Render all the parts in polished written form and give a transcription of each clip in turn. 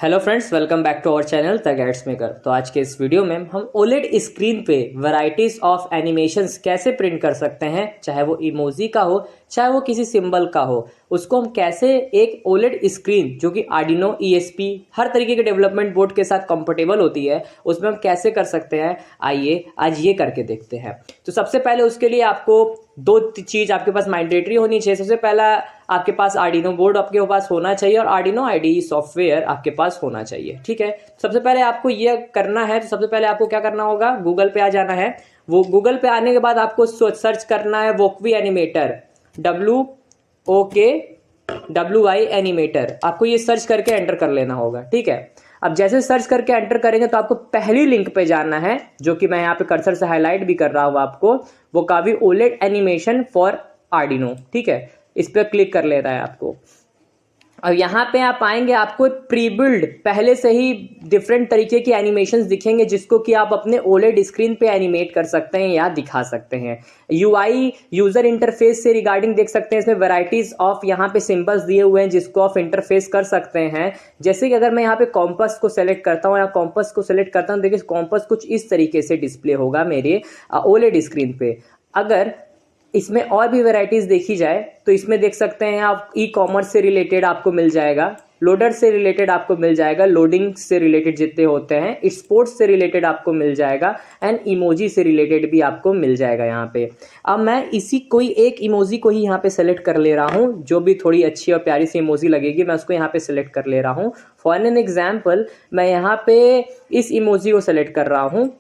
Hello friends, welcome back to our channel the Gats Maker. तो आज के इस वीडियो में हम ओलेड स्क्रीन पे वैरायटीज ऑफ एनिमेशंस कैसे प्रिंट कर सकते हैं, चाहे वो इमोजी का हो चाहे वो किसी सिंबल का हो, उसको हम कैसे एक ओलेड स्क्रीन जो कि आर्डिनो ईएसपी हर तरीके के डेवलपमेंट बोर्ड के साथ कंफर्टेबल होती है उसमें हम कैसे कर सकते हैं। आइए आज ये करके देखते हैं। तो सबसे पहले उसके लिए आपको दो चीज़ आपके पास मैंडेटरी होनी चाहिए। सबसे पहला, आपके पास आर्डिनो बोर्ड आपके पास होना चाहिए और आर्डिनो आईडीई सॉफ्टवेयर आपके पास होना चाहिए। ठीक है, सबसे पहले आपको ये करना है। तो सबसे पहले आपको क्या करना होगा, गूगल पे आ जाना है। वो गूगल पे आने के बाद आपको सर्च करना है वोक्वी एनिमेटर, WOKWI एनिमेटर। आपको ये सर्च करके एंटर कर लेना होगा। ठीक है, अब जैसे सर्च करके एंटर करेंगे तो आपको पहली लिंक पे जाना है, जो कि मैं यहाँ पे कर्सर से हाईलाइट भी कर रहा हूँ आपको, वो कावी ओलेड एनिमेशन फॉर आर्डिनो। ठीक है, इस पर क्लिक कर लेना है आपको। अब यहाँ पे आप आएंगे, आपको प्री बिल्ड पहले से ही डिफरेंट तरीके की एनिमेशंस दिखेंगे जिसको कि आप अपने ओलेड स्क्रीन पे एनिमेट कर सकते हैं या दिखा सकते हैं। यूआई यूजर इंटरफेस से रिगार्डिंग देख सकते हैं, इसमें वैरायटीज ऑफ यहाँ पे सिंबल्स दिए हुए हैं जिसको आप इंटरफेस कर सकते हैं। जैसे कि अगर मैं यहाँ पे कॉम्पस को सेलेक्ट करता हूँ या कॉम्पस को सेलेक्ट करता हूँ, देखिए कॉम्पस कुछ इस तरीके से डिस्प्ले होगा मेरे ओलेड स्क्रीन पे। अगर इसमें और भी वैरायटीज देखी जाए तो इसमें देख सकते हैं आप, ई कॉमर्स से रिलेटेड आपको मिल जाएगा, लोडर से रिलेटेड आपको मिल जाएगा, लोडिंग से रिलेटेड जितने होते हैं, स्पोर्ट्स से रिलेटेड आपको मिल जाएगा, एंड इमोजी से रिलेटेड भी आपको मिल जाएगा यहाँ पे। अब मैं इसी कोई एक इमोजी को ही यहाँ पे सेलेक्ट कर ले रहा हूँ, जो भी थोड़ी अच्छी और प्यारी सी इमोजी लगेगी मैं उसको यहाँ पे सेलेक्ट कर ले रहा हूँ। फॉर एन एग्जाम्पल मैं यहाँ पे इस इमोजी को सेलेक्ट कर रहा हूँ।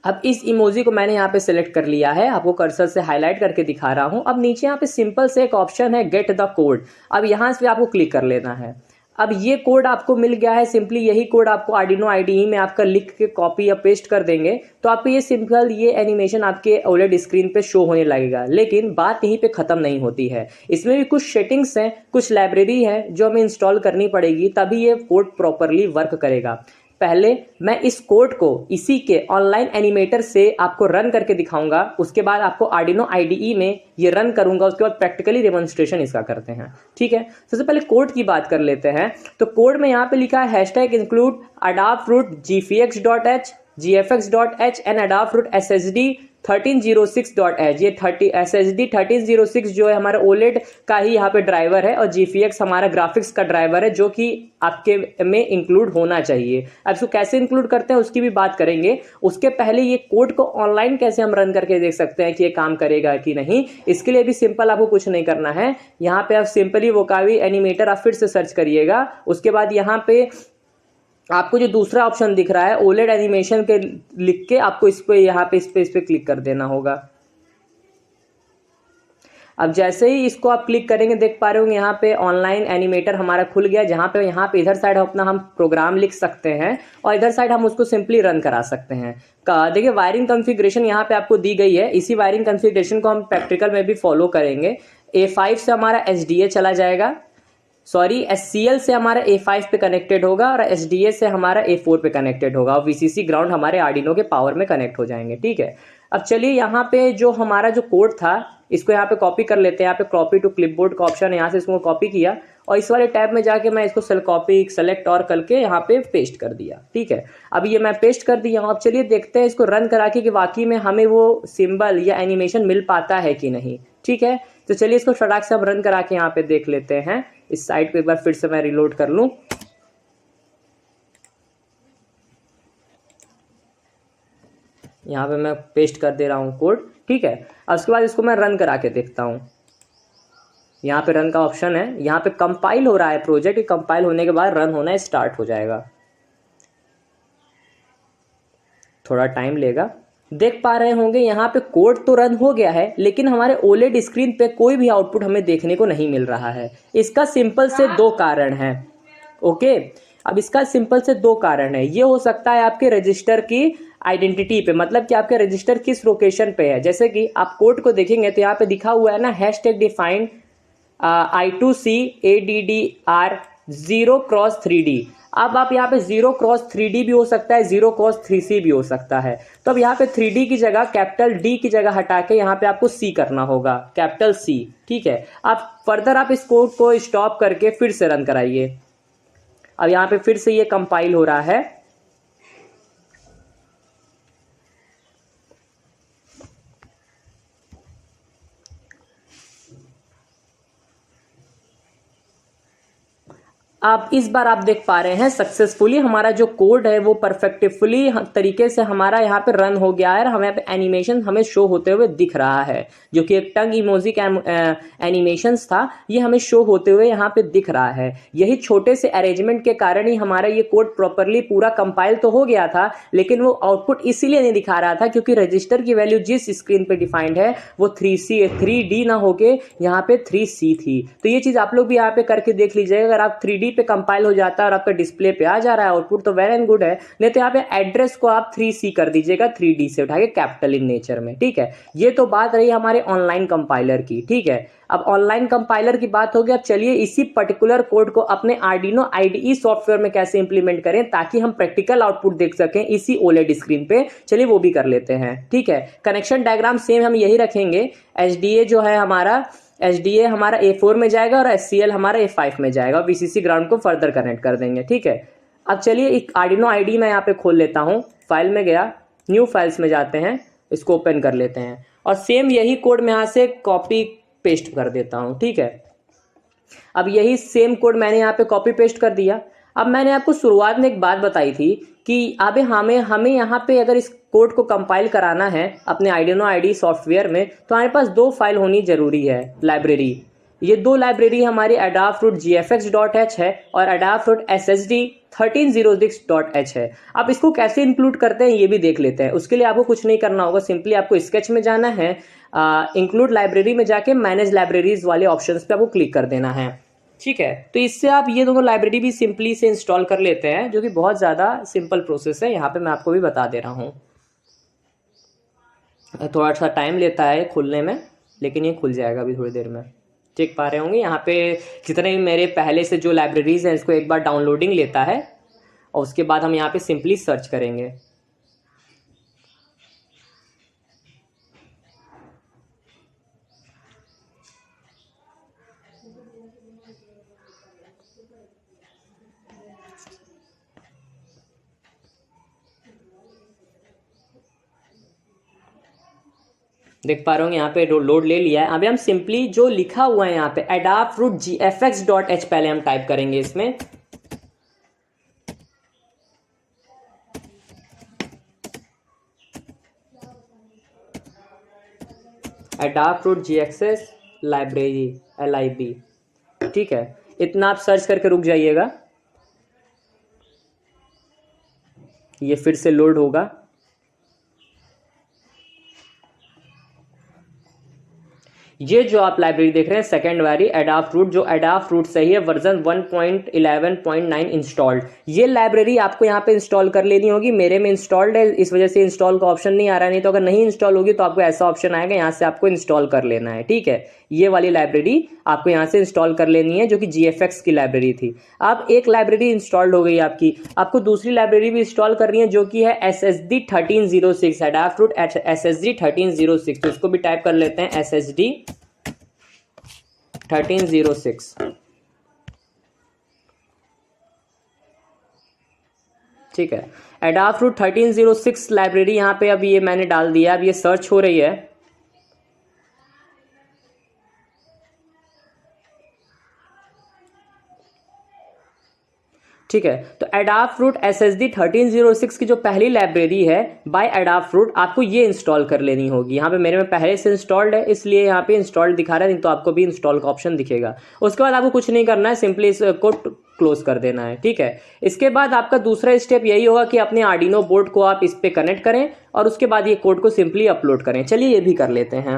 अब इस इमोजी को मैंने यहाँ पे सिलेक्ट कर लिया है, आपको कर्सर से हाईलाइट करके दिखा रहा हूँ। अब नीचे यहाँ पे सिंपल से एक ऑप्शन है गेट द कोड, अब यहाँ से आपको क्लिक कर लेना है। अब ये कोड आपको मिल गया है, सिंपली यही कोड आपको आर्डिनो आईडीई में आपका लिख के कॉपी या पेस्ट कर देंगे तो आपको ये सिंपल ये एनिमेशन आपके ओलेड स्क्रीन पे शो होने लगेगा। लेकिन बात यहीं पे खत्म नहीं होती है, इसमें भी कुछ सेटिंग्स हैं, कुछ लाइब्रेरी है जो हमें इंस्टॉल करनी पड़ेगी, तभी ये कोड प्रॉपरली वर्क करेगा। पहले मैं इस कोड को इसी के ऑनलाइन एनिमेटर से आपको रन करके दिखाऊंगा, उसके बाद आपको आर्डिनो आईडीई में ये रन करूंगा, उसके बाद प्रैक्टिकली डेमोन्स्ट्रेशन इसका करते हैं। ठीक है, सबसे पहले कोड की बात कर लेते हैं। तो कोड में यहाँ पे लिखा है #include adafruit gfx.h gfx.h and adafruit ssd 1306.h। ये SSD 1306 जो है हमारा ओलेड का ही यहाँ पे ड्राइवर है और GFX हमारा ग्राफिक्स का ड्राइवर है जो कि आपके में इंक्लूड होना चाहिए। अब इसको कैसे इंक्लूड करते हैं उसकी भी बात करेंगे। उसके पहले ये कोड को ऑनलाइन कैसे हम रन करके देख सकते हैं कि ये काम करेगा कि नहीं, इसके लिए भी सिंपल आपको कुछ नहीं करना है। यहाँ पे आप सिंपली वोकावी एनिमेटर आप फिर से सर्च करिएगा। उसके बाद यहाँ पे आपको जो दूसरा ऑप्शन दिख रहा है ओलेड एनिमेशन के लिख के आपको इस पे यहाँ पे इस पे क्लिक कर देना होगा। अब जैसे ही इसको आप क्लिक करेंगे देख पा रहे होंगे यहाँ पे ऑनलाइन एनिमेटर हमारा खुल गया, जहाँ पे इधर साइड अपना हम प्रोग्राम लिख सकते हैं और इधर साइड हम उसको सिंपली रन करा सकते हैं। देखिए वायरिंग कॉन्फ़िगरेशन यहाँ पे आपको दी गई है, इसी वायरिंग कॉन्फ़िगरेशन को हम प्रैक्टिकल में भी फॉलो करेंगे। A5 से हमारा SDA चला जाएगा, सॉरी SCL से हमारा A5 पे कनेक्टेड होगा और SDA से हमारा A4 पे कनेक्टेड होगा और VCC ग्राउंड हमारे आर्डिनो के पावर में कनेक्ट हो जाएंगे। ठीक है, अब चलिए यहाँ पे जो हमारा जो कोड था इसको यहाँ पे कॉपी कर लेते हैं। यहाँ पे कॉपी टू क्लिपबोर्ड का ऑप्शन है, यहाँ से इसको कॉपी किया और इस वाले टैब में जाके मैं इसको सेलेक्ट और करके यहाँ पे पेस्ट कर दिया। ठीक है, अब ये मैं पेस्ट कर दिया हूँ। अब चलिए देखते हैं इसको रन करा के कि वाकई में हमें वो सिंबल या एनिमेशन मिल पाता है कि नहीं। ठीक है, तो चलिए इसको फटाक से हम रन करा के यहाँ पे देख लेते हैं। इस साइट पे एक बार फिर से मैं रिलोड कर लूं। यहाँ पे मैं पेस्ट कर दे रहा हूँ कोड। ठीक है, अब उसके बाद इसको मैं रन करा के देखता हूँ। यहाँ पे रन का ऑप्शन है, यहाँ पे कंपाइल हो रहा है प्रोजेक्ट, कंपाइल होने के बाद रन होना स्टार्ट हो जाएगा, थोड़ा टाइम लेगा। देख पा रहे होंगे यहाँ पे कोड तो रन हो गया है लेकिन हमारे ओलेड स्क्रीन पे कोई भी आउटपुट हमें देखने को नहीं मिल रहा है। इसका सिंपल से दो कारण है। ओके, अब इसका सिंपल से दो कारण है। ये हो सकता है आपके रजिस्टर की आइडेंटिटी पे, मतलब कि आपके रजिस्टर किस लोकेशन पे है। जैसे कि आप कोड को देखेंगे तो यहाँ पे दिखा हुआ है ना #define I2C ADDR 0x3D। अब आप यहाँ पे 0x3D भी हो सकता है, 0x3C भी हो सकता है। तो अब यहाँ पे 3D की जगह कैपिटल D की जगह हटा के यहाँ पे आपको C करना होगा, कैपिटल C। ठीक है, आप फर्दर आप इस कोड को स्टॉप करके फिर से रन कराइए। अब यहाँ पे फिर से ये कंपाइल हो रहा है। आप इस बार आप देख पा रहे हैं सक्सेसफुली हमारा जो कोड है वो परफेक्टफुली तरीके से हमारा यहाँ पे रन हो गया है और हमें यहाँ पे एनिमेशन हमें शो होते हुए दिख रहा है, जो कि एक टंग इमोजी का एनिमेशंस था, ये हमें शो होते हुए यहाँ पे दिख रहा है। यही छोटे से अरेंजमेंट के कारण ही हमारा ये कोड प्रॉपरली पूरा कंपाइल तो हो गया था, लेकिन वो आउटपुट इसीलिए नहीं दिखा रहा था क्योंकि रजिस्टर की वैल्यू जिस स्क्रीन पे डिफाइंड है वो 3D ना होके यहाँ पे 3C थी। तो ये चीज आप लोग भी यहाँ पे करके देख लीजिएगा। अगर आप 3D पे कंपाइल हो जाता है और आपका डिस्प्ले पे आ जा रहा है आउटपुट तो वेल एंड गुड है, नहीं तो यहाँ पे एड्रेस को आप 3C कर दीजिएगा, 3D से उठा के कैपिटल इन नेचर में। ठीक है, ये तो बात रही हमारे ऑनलाइन कंपाइलर की। ठीक है, अब ऑनलाइन कंपाइलर की बात होगी। अब चलिए इसी पर्टिकुलर कोड को अपने आर्डिनो IDE सॉफ्टवेयर में कैसे इंप्लीमेंट करें ताकि हम प्रैक्टिकल आउटपुट देख सकें इसी OLED स्क्रीन पे। चलिए वो भी कर लेते हैं। ठीक है, कनेक्शन डायग्राम सेम हम यही रखेंगे। HDA जो है हमारा HDA हमारा A4 में जाएगा और SCL हमारा A5 में जाएगा और VCC ग्राउंड को फर्दर कनेक्ट कर देंगे। ठीक है, अब चलिए एक आर्डिनो IDE मैं यहाँ पे खोल लेता हूँ। फाइल में गया, न्यू फाइल्स में जाते हैं, इसको ओपन कर लेते हैं और सेम यही कोड मैं यहाँ से कॉपी पेस्ट कर देता हूँ। ठीक है, अब यही सेम कोड मैंने यहाँ पे कॉपी पेस्ट कर दिया। अब मैंने आपको शुरुआत में एक बात बताई थी कि अबे हमें यहाँ पे अगर इस कोड को कंपाइल कराना है अपने आर्डिनो IDE सॉफ्टवेयर में तो हमारे पास दो फाइल होनी जरूरी है, लाइब्रेरी। ये दो लाइब्रेरी हमारी adafruit gfx.h है और adafruit ssd 1306.h है। अब इसको कैसे इंक्लूड करते हैं ये भी देख लेते हैं। उसके लिए आपको कुछ नहीं करना होगा, सिंपली आपको स्केच में जाना है, इंक्लूड लाइब्रेरी में जाके मैनेज लाइब्रेरीज वाले ऑप्शंस पे आपको क्लिक कर देना है। ठीक है, तो इससे आप ये दोनों लाइब्रेरी भी सिंपली से इंस्टॉल कर लेते हैं, जो कि बहुत ज़्यादा सिंपल प्रोसेस है। यहाँ पे मैं आपको भी बता दे रहा हूँ, थोड़ा सा टाइम लेता है खुलने में, लेकिन ये खुल जाएगा अभी थोड़ी देर में। देख पा रहे होंगे यहाँ पे जितने भी मेरे पहले से जो लाइब्रेरीज हैं इसको एक बार डाउनलोडिंग लेता है और उसके बाद हम यहाँ पे सिंपली सर्च करेंगे। देख पा रहे होंगे यहाँ पे लोड ले लिया है। अभी हम सिंपली जो लिखा हुआ है यहाँ पे adafruit gfx.h पहले हम टाइप करेंगे इसमें। adafruit gfx library LIB। ठीक है, इतना आप सर्च करके रुक जाइएगा, ये फिर से लोड होगा। ये जो आप लाइब्रेरी देख रहे हैं सेकंड वाली adafruit, जो adafruit सही है वर्जन 1.11.9 इंस्टॉल्ड। ये लाइब्रेरी आपको यहाँ पे इंस्टॉल कर लेनी होगी। मेरे में इंस्टॉल्ड है, इस वजह से इंस्टॉल का ऑप्शन नहीं आ रहा है, नहीं तो अगर नहीं इंस्टॉल होगी तो आपको ऐसा ऑप्शन आएगा, यहाँ से आपको इंस्टॉल कर लेना है। ठीक है, ये वाली लाइब्रेरी आपको यहाँ से इंस्टॉल कर लेनी है, जो कि GFX की लाइब्रेरी थी। अब एक लाइब्रेरी इंस्टॉल्ड हो गई आपकी, आपको दूसरी लाइब्रेरी भी इंस्टॉल करनी है जो कि है SSD 1306, adafruit SSD 1306। तो इसको भी टाइप कर लेते हैं SSD 1306। ठीक है, adafruit 1306 लाइब्रेरी यहाँ पे अब ये मैंने डाल दिया। अब ये सर्च हो रही है। ठीक है, तो adafruit SSD 1306 की जो पहली लाइब्रेरी है बाय adafruit आपको ये इंस्टॉल कर लेनी होगी। यहाँ पे मेरे में पहले से इंस्टॉल्ड है इसलिए यहाँ पे इंस्टॉल्ड दिखा रहा है, नहीं तो आपको भी इंस्टॉल का ऑप्शन दिखेगा। उसके बाद आपको कुछ नहीं करना है, सिंपली इसको क्लोज कर देना है। ठीक है, इसके बाद आपका दूसरा स्टेप यही होगा कि अपने आर्डिनो बोर्ड को आप इस पे कनेक्ट करें और उसके बाद ये कोड को सिंपली अपलोड करें। चलिए ये भी कर लेते हैं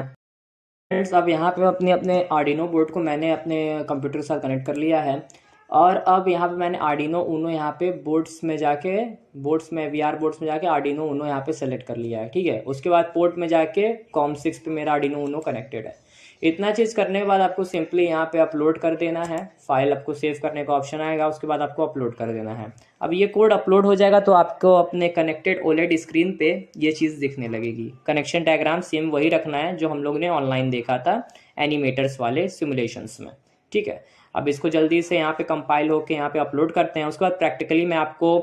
फ्रेंड्स। अब यहाँ पे अपने आर्डिनो बोर्ड को मैंने अपने कंप्यूटर के साथ कनेक्ट कर लिया है और अब यहाँ पे मैंने आर्डिनो ऊनो यहाँ पे बोर्ड्स में जाके VR बोर्ड्स में जाके आर्डिनो ऊनो यहाँ पे सेलेक्ट कर लिया है। ठीक है, उसके बाद पोर्ट में जाके COM6 पे मेरा आर्डिनो ऊनो कनेक्टेड है। इतना चीज़ करने के बाद आपको सिंपली यहाँ पे अपलोड कर देना है। फाइल आपको सेव करने का ऑप्शन आएगा, उसके बाद आपको अपलोड कर देना है। अब ये कोड अपलोड हो जाएगा तो आपको अपने कनेक्टेड OLED स्क्रीन पे ये चीज़ दिखने लगेगी। कनेक्शन डायग्राम सेम वही रखना है जो हम लोग ने ऑनलाइन देखा था एनिमेटर्स वाले सिमुलेशंस में। ठीक है, अब इसको जल्दी से यहाँ पे कंपाइल होके यहाँ पे अपलोड करते हैं, उसके बाद प्रैक्टिकली मैं आपको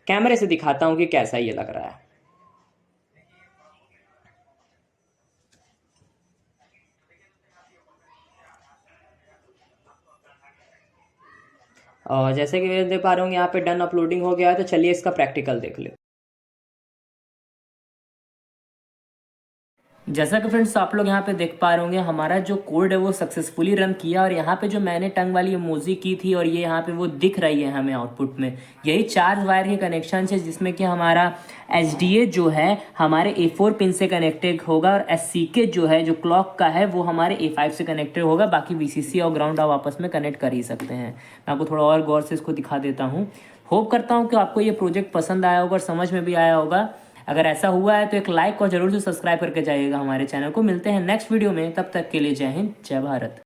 कैमरे से दिखाता हूँ कि कैसा ये लग रहा है। और जैसे कि देख पा रहे होंगे यहाँ पे डन अपलोडिंग हो गया है, तो चलिए इसका प्रैक्टिकल देख ले। जैसा कि फ्रेंड्स आप लोग यहाँ पे देख पा रहे होंगे हमारा जो कोड है वो सक्सेसफुली रन किया, और यहाँ पे जो मैंने टंग वाली इमोजी की थी और ये यहाँ पे वो दिख रही है हमें आउटपुट में, यही 4 वायर के कनेक्शन है जिसमें कि हमारा SDA जो है हमारे A4 पिन से कनेक्टेड होगा, और SCK जो है जो क्लॉक का है वो हमारे A5 से कनेक्टेड होगा। बाकी VCC और ग्राउंड आप आपस में कनेक्ट कर ही सकते हैं। मैं आपको थोड़ा और गौर से इसको दिखा देता हूँ। होप करता हूँ कि आपको ये प्रोजेक्ट पसंद आया होगा और समझ में भी आया होगा। अगर ऐसा हुआ है तो एक लाइक और ज़रूर से सब्सक्राइब करके जाइएगा हमारे चैनल को। मिलते हैं नेक्स्ट वीडियो में, तब तक के लिए जय हिंद, जय भारत।